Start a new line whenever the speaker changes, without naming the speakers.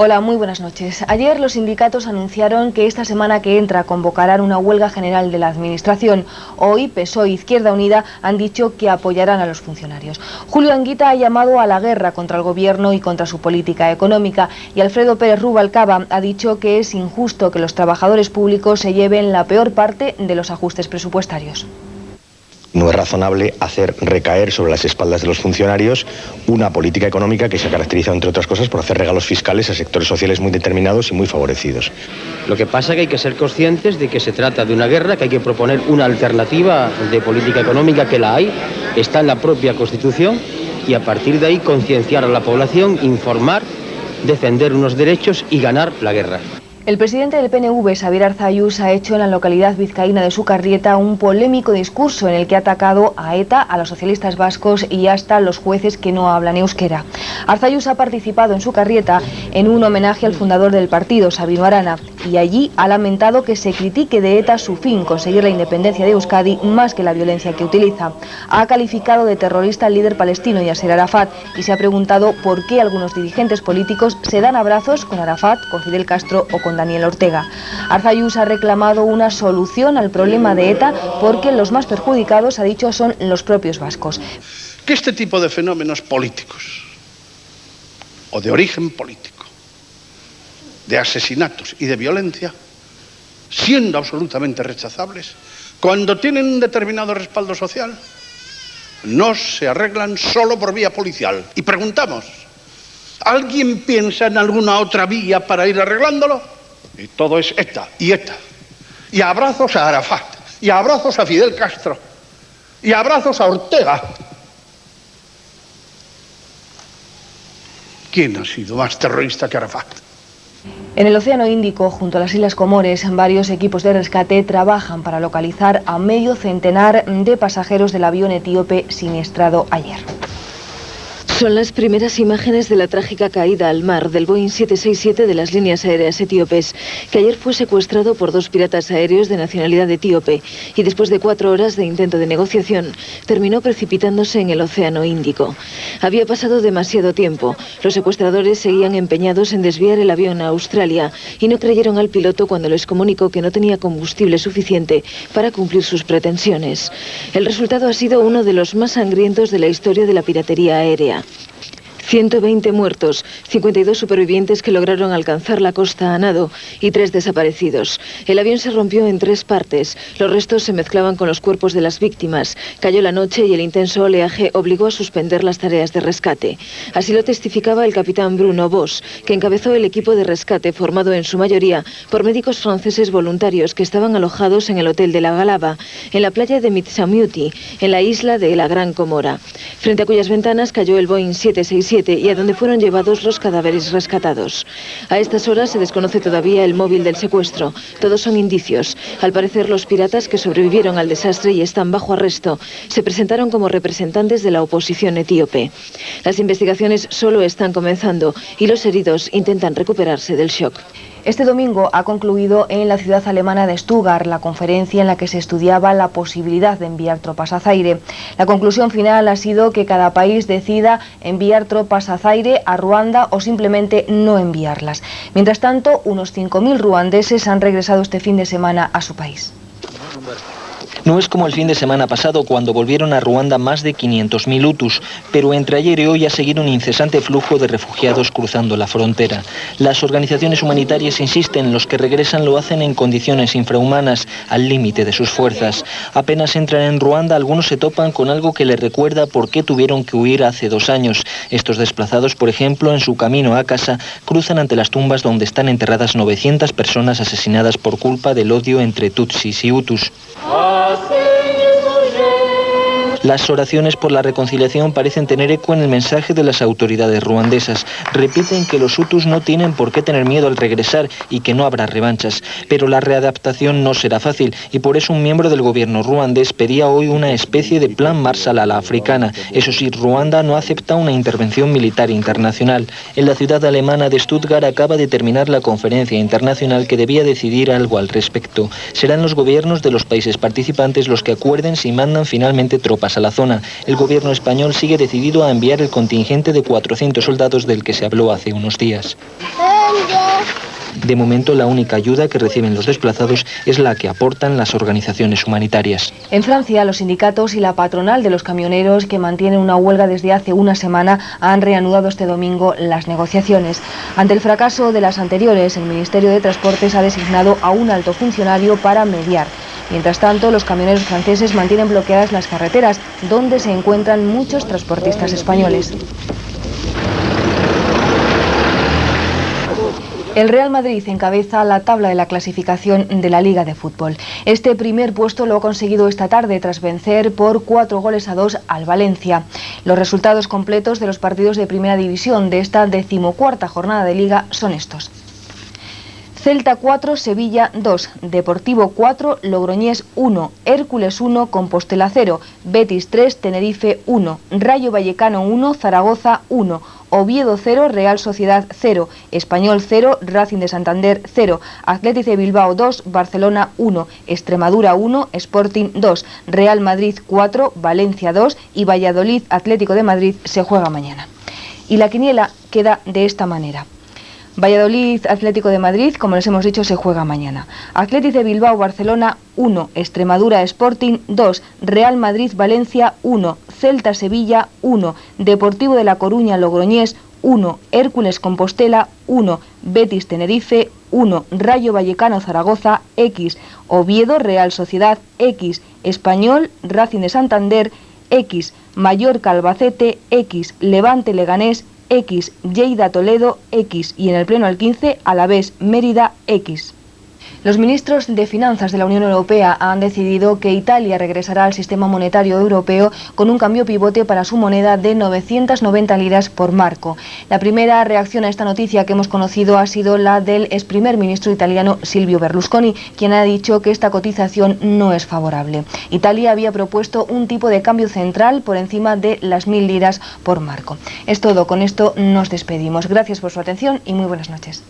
Hola, muy buenas noches. Ayer los sindicatos anunciaron que esta semana que entra convocarán una huelga general de la Administración. Hoy PSOE e Izquierda Unida han dicho que apoyarán a los funcionarios. Julio Anguita ha llamado a la guerra contra el Gobierno y contra su política económica, y Alfredo Pérez Rubalcaba ha dicho que es injusto que los trabajadores públicos se lleven la peor parte de los ajustes presupuestarios.
No es razonable hacer recaer sobre las espaldas de los funcionarios una política económica que se caracteriza, entre otras cosas, por hacer regalos fiscales a sectores sociales muy determinados y muy favorecidos.
Lo que pasa es que hay que ser conscientes de que se trata de una guerra, que hay que proponer una alternativa de política económica, que la hay, está en la propia Constitución, y a partir de ahí concienciar a la población, informar, defender unos derechos y ganar la guerra.
El presidente del PNV, Xabier Arzalluz, ha hecho en la localidad vizcaína de Sukarrieta un polémico discurso en el que ha atacado a ETA, a los socialistas vascos y hasta a los jueces que no hablan euskera. Arzalluz ha participado en Sukarrieta en un homenaje al fundador del partido, Sabino Arana, y allí ha lamentado que se critique de ETA su fin, conseguir la independencia de Euskadi, más que la violencia que utiliza. Ha calificado de terrorista al líder palestino Yasser Arafat y se ha preguntado por qué algunos dirigentes políticos se dan abrazos con Arafat, con Fidel Castro o con Daniel Ortega. Arzalluz ha reclamado una solución al problema de ETA porque los más perjudicados, ha dicho, son los propios vascos.
Que este tipo de fenómenos políticos o de origen político, de asesinatos y de violencia, siendo absolutamente rechazables, cuando tienen un determinado respaldo social, no se arreglan solo por vía policial. Y preguntamos, ¿alguien piensa en alguna otra vía para ir arreglándolo? Y todo es ETA y ETA. Y abrazos a Arafat, y abrazos a Fidel Castro, y abrazos a Ortega. ¿Quién ha sido más terrorista que Arafat?
En el Océano Índico, junto a las Islas Comores, varios equipos de rescate trabajan para localizar a medio centenar de pasajeros del avión etíope siniestrado ayer.
Son las primeras imágenes de la trágica caída al mar del Boeing 767 de las líneas aéreas etíopes, que ayer fue secuestrado por dos piratas aéreos de nacionalidad etíope y después de 4 horas de intento de negociación, terminó precipitándose en el Océano Índico. Había pasado demasiado tiempo. Los secuestradores seguían empeñados en desviar el avión a Australia y no creyeron al piloto cuando les comunicó que no tenía combustible suficiente para cumplir sus pretensiones. El resultado ha sido uno de los más sangrientos de la historia de la piratería aérea. 120 muertos, 52 supervivientes que lograron alcanzar la costa a nado y 3 desaparecidos. El avión se rompió en 3 partes. Los restos se mezclaban con los cuerpos de las víctimas. Cayó la noche y el intenso oleaje obligó a suspender las tareas de rescate. Así lo testificaba el capitán Bruno Bosch, que encabezó el equipo de rescate formado en su mayoría por médicos franceses voluntarios que estaban alojados en el hotel de la Galava, en la playa de Mitsamuti, en la isla de la Gran Comora, frente a cuyas ventanas cayó el Boeing 767 y a donde fueron llevados los cadáveres rescatados. A estas horas se desconoce todavía el móvil del secuestro. Todos son indicios. Al parecer, los piratas que sobrevivieron al desastre y están bajo arresto se presentaron como representantes de la oposición etíope. Las investigaciones solo están comenzando y los heridos intentan recuperarse del shock.
Este domingo ha concluido en la ciudad alemana de Stuttgart la conferencia en la que se estudiaba la posibilidad de enviar tropas a Zaire. La conclusión final ha sido que cada país decida enviar tropas a Zaire, a Ruanda o simplemente no enviarlas. Mientras tanto, unos 5.000 ruandeses han regresado este fin de semana a su país.
No es como el fin de semana pasado, cuando volvieron a Ruanda más de 500.000 hutus, pero entre ayer y hoy ha seguido un incesante flujo de refugiados cruzando la frontera. Las organizaciones humanitarias insisten, los que regresan lo hacen en condiciones infrahumanas, al límite de sus fuerzas. Apenas entran en Ruanda, algunos se topan con algo que les recuerda por qué tuvieron que huir hace 2 años. Estos desplazados, por ejemplo, en su camino a casa, cruzan ante las tumbas donde están enterradas 900 personas asesinadas por culpa del odio entre tutsis y hutus. Las oraciones por la reconciliación parecen tener eco en el mensaje de las autoridades ruandesas. Repiten que los hutus no tienen por qué tener miedo al regresar y que no habrá revanchas. Pero la readaptación no será fácil y por eso un miembro del gobierno ruandés pedía hoy una especie de plan Marshall a la africana. Eso sí, Ruanda no acepta una intervención militar internacional. En la ciudad alemana de Stuttgart acaba de terminar la conferencia internacional que debía decidir algo al respecto. Serán los gobiernos de los países participantes los que acuerden si mandan finalmente tropas tropas a la zona. El gobierno español sigue decidido a enviar el contingente de 400 soldados del que se habló hace unos días. De momento, la única ayuda que reciben los desplazados es la que aportan las organizaciones humanitarias.
En Francia, los sindicatos y la patronal de los camioneros, que mantienen una huelga desde hace una semana, han reanudado este domingo las negociaciones. Ante el fracaso de las anteriores, el Ministerio de Transportes ha designado a un alto funcionario para mediar. Mientras tanto, los camioneros franceses mantienen bloqueadas las carreteras, donde se encuentran muchos transportistas españoles. El Real Madrid encabeza la tabla de la clasificación de la Liga de Fútbol. Este primer puesto lo ha conseguido esta tarde tras vencer por 4-2 al Valencia. Los resultados completos de los partidos de Primera División de esta 14ª jornada de Liga son estos: Celta 4, Sevilla 2, Deportivo 4, Logroñés 1, Hércules 1, Compostela 0, Betis 3, Tenerife 1, Rayo Vallecano 1, Zaragoza 1, Oviedo 0, Real Sociedad 0, Español 0, Racing de Santander 0, Athletic de Bilbao 2, Barcelona 1, Extremadura 1, Sporting 2, Real Madrid 4, Valencia 2 y Valladolid Atlético de Madrid se juega mañana. Y la quiniela queda de esta manera: Valladolid Atlético de Madrid, como les hemos dicho, se juega mañana. Athletic de Bilbao Barcelona 1, Extremadura Sporting 2, Real Madrid Valencia 1, Celta Sevilla 1, Deportivo de La Coruña Logroñés 1, Hércules Compostela 1, Betis Tenerife 1, Rayo Vallecano Zaragoza X, Oviedo Real Sociedad X, Español Racing de Santander X, Mallorca Albacete X, Levante Leganés X, Lleida Toledo X y en el pleno al 15 Alavés Mérida X. Los ministros de Finanzas de la Unión Europea han decidido que Italia regresará al sistema monetario europeo con un cambio pivote para su moneda de 990 liras por marco. La primera reacción a esta noticia que hemos conocido ha sido la del ex primer ministro italiano Silvio Berlusconi, quien ha dicho que esta cotización no es favorable. Italia había propuesto un tipo de cambio central por encima de las 1000 liras por marco. Es todo, con esto nos despedimos. Gracias por su atención y muy buenas noches.